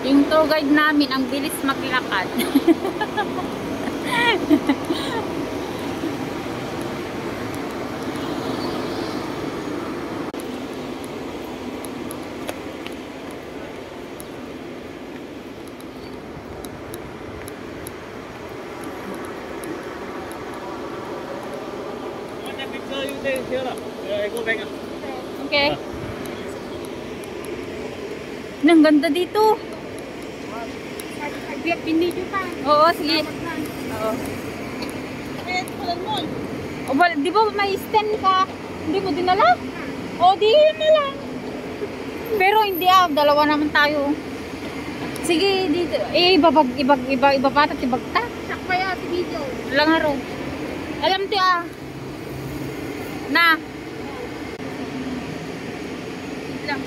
Yung tour guide namin, ang bilis maglakad. Okay. Ang ganda dito. Oo, sige. Oo. O, di ba may stand ka? Hindi mo dinala? O, di na lang. Pero hindi dalawa naman tayo. Sige, dito. Ibabatat, ibagta. Sakpaya, si video. Lang haro. Alam ti na. Lang.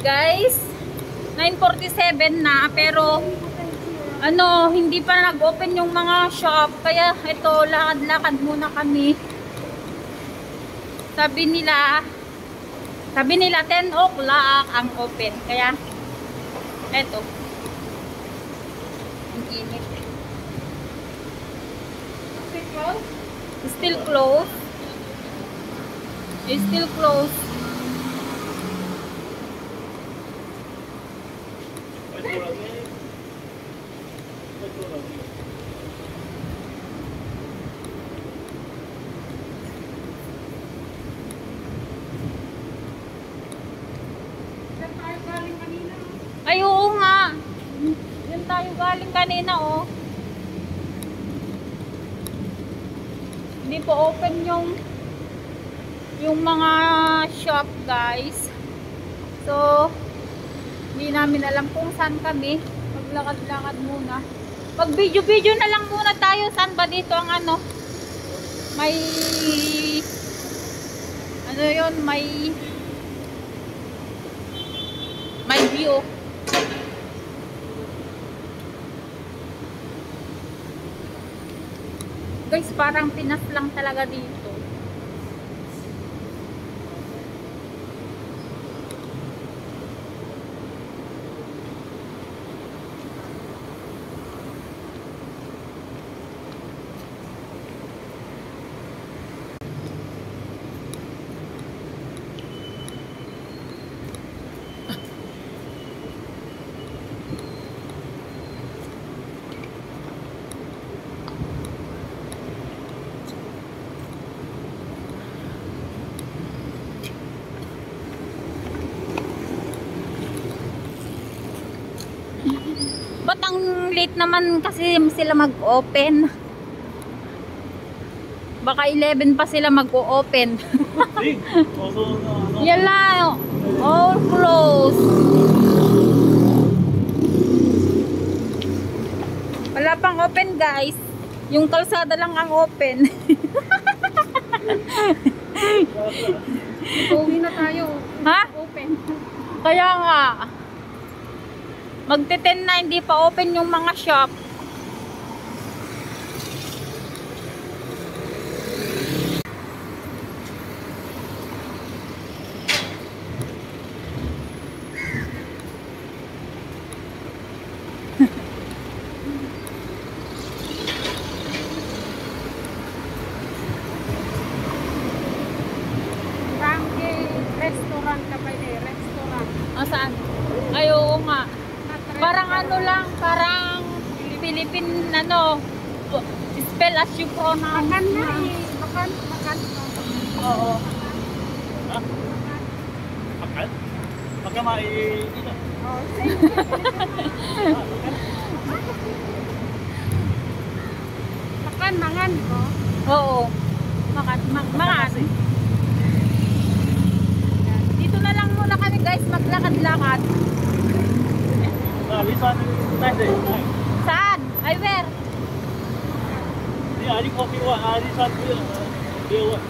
Guys, 9:47 na pero hindi pa nag-open yung mga shop kaya ito lakad-lakad muna kami. Sabi nila 10 o'clock ang open kaya eto. Ang init. Still closed. It's still closed. Ay, oo nga. Yan tayo galing kanina, oh. Hindi po open yung mga shop, guys. So, hindi namin alam kung saan kami. Maglakad-lakad muna. Pag video-video na lang muna tayo. Saan ba dito ang may yun, may view. Guys, parang Pinas lang talaga dito. Ba't ang late naman kasi sila mag-open? Baka 11 pa sila mag-open. Yan lang. All closed. Wala pang open, guys. Yung kalsada lang ang open. Uwi na tayo. Ha? Open. Kaya nga. Magte-10 na hindi pa open yung mga shop. Restaurant ka pa eh. Restaurant. Saan? Ay, oo nga. Parang lang, parang Philippine, spell as you pronounce. Makan na eh. Makan. Oo. Ha? Makan? Pagka dito. Oh, same. Makan. Oh. Oo. Makan. Mga ano. Dito na lang muna kami guys, maglakad-lakad. This one is nice. Saan? Ay, where? Yeah, I think coffee one. This one beer one.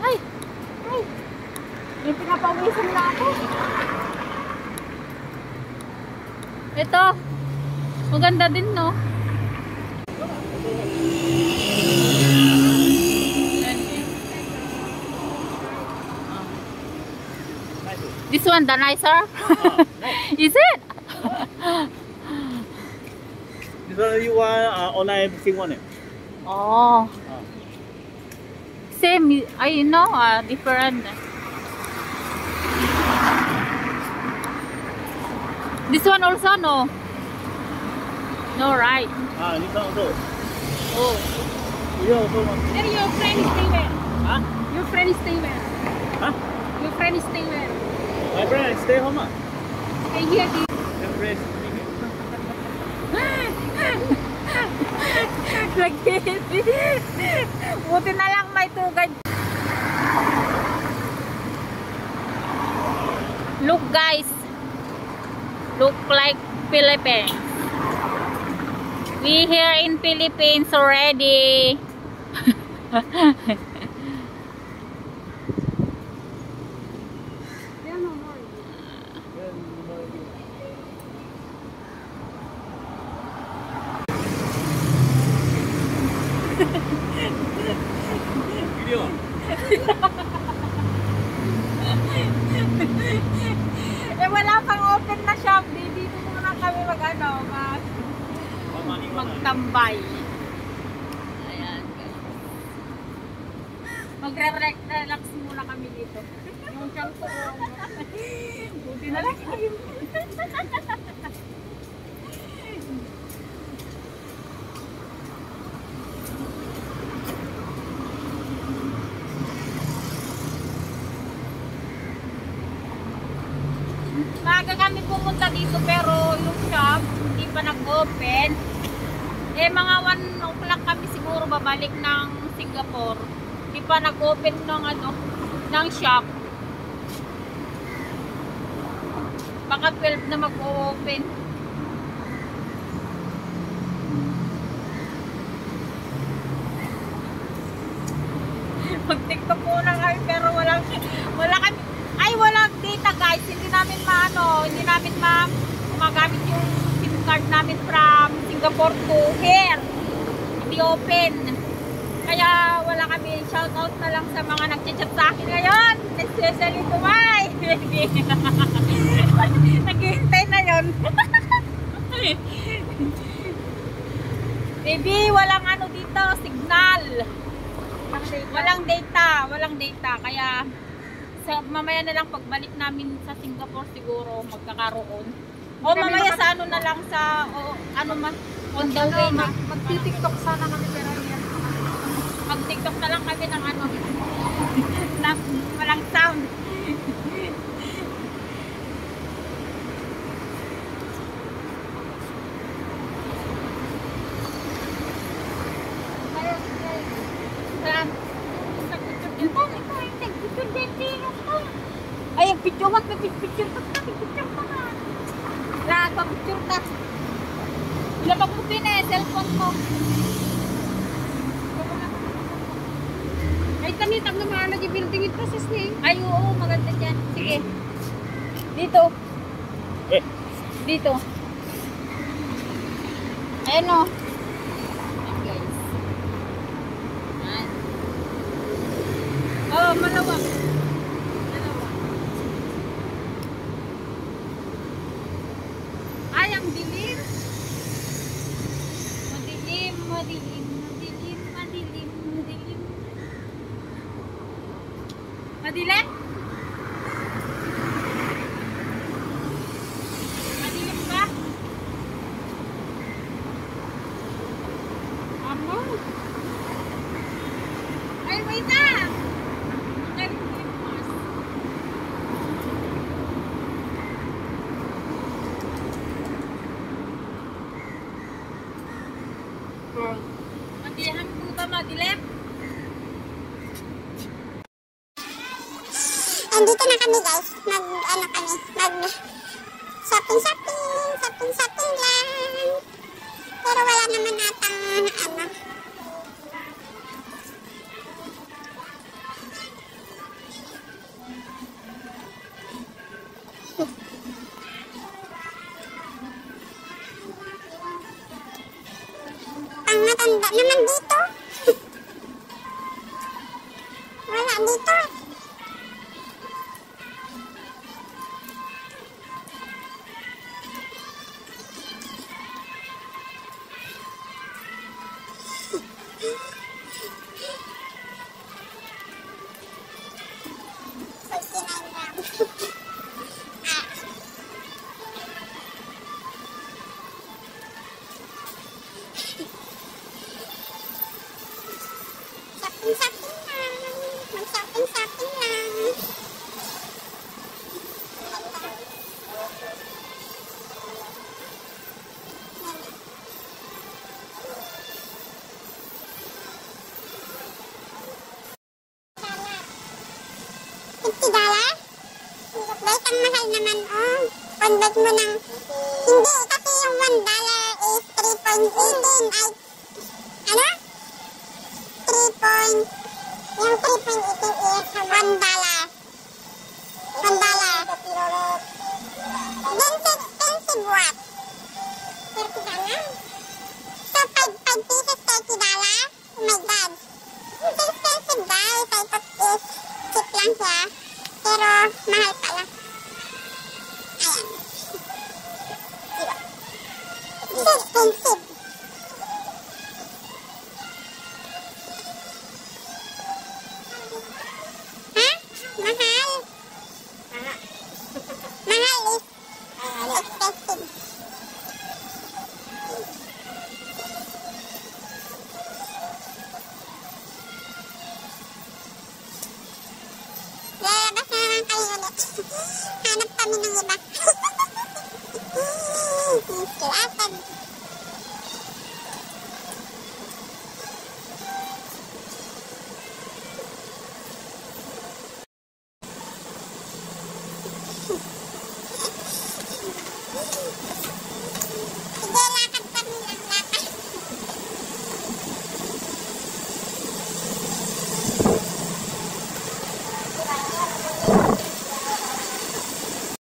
Ay! Ay! May pinapawisan na ako. Ito. Maganda din, no? This one, the nicer? Is it? This one you want online everything one. Oh. Same, I know, different. This one also, no? No, right? This one also. Oh. You also want? There your friend stay where? Huh? Your friend stay where? Huh? Your friend stay where? My friend stay home. Stay here. My friend. Buti na lang may tugad. Look guys. Look like Philippines. We here in Philippines already. There no more. Video. Eh wala pang open na shop. Dito muna kami magtambay. Ayan. Magre-relax muna kami dito. Yung siyang ko. Buti na lang kayo. Maaga kami pumunta dito pero yung shop hindi pa nag-open. Eh mga 1 o'clock kami siguro babalik ng Singapore. Hindi pa nag-open ng ng shop. Baka 12 na mag-open. Mag-TikTok muna kami pero wala kami. Ay, walang data guys. Hindi namin hindi namin magamit yung SIM card namin from Singapore to here. Hindi open. Kaya wala kami. Shout out na lang sa mga nag-chat sa akin ngayon. Especially to my naghihintay na yun. Baby, walang dito, signal. Walang data. Kaya mamaya na lang pagbalik namin sa Singapore siguro magkakaroon. O mamaya sa na lang sa on the way na. Magti-TikTok sana kami pero yan. Mag-TikTok na lang kami ng na walang sound. Ay, ang picture, wag na picture pa nga. Lahat pa picture ka. Ilapag mo cellphone mo. Ay, tanitag na mahala di building ito sa snake. Ay, oo, maganda dyan. Sige. Dito. Dito. Ayan o. Ayan guys. Ayan. Oh, malawak. Ay, ang dilim. Madilim. Madilim? Madilim ba? Amo? madilim. Andito na kami guys. Shopping lang. Pero wala naman natang Ang matanda naman dito. Wala dito. Shopping lang. $50? Guys, ang mahal naman, oh. Convert mo ng... Hindi, kasi yung $1 is 3.18 ay... Ano? 3. Yung 3.18 is $1. $1. Then, expensive what? $30? So, 5 pieces, $30? Oh my God. It's expensive, guys. I thought is cheap lang siya. Pero, mahal pala. Ayan. It's expensive.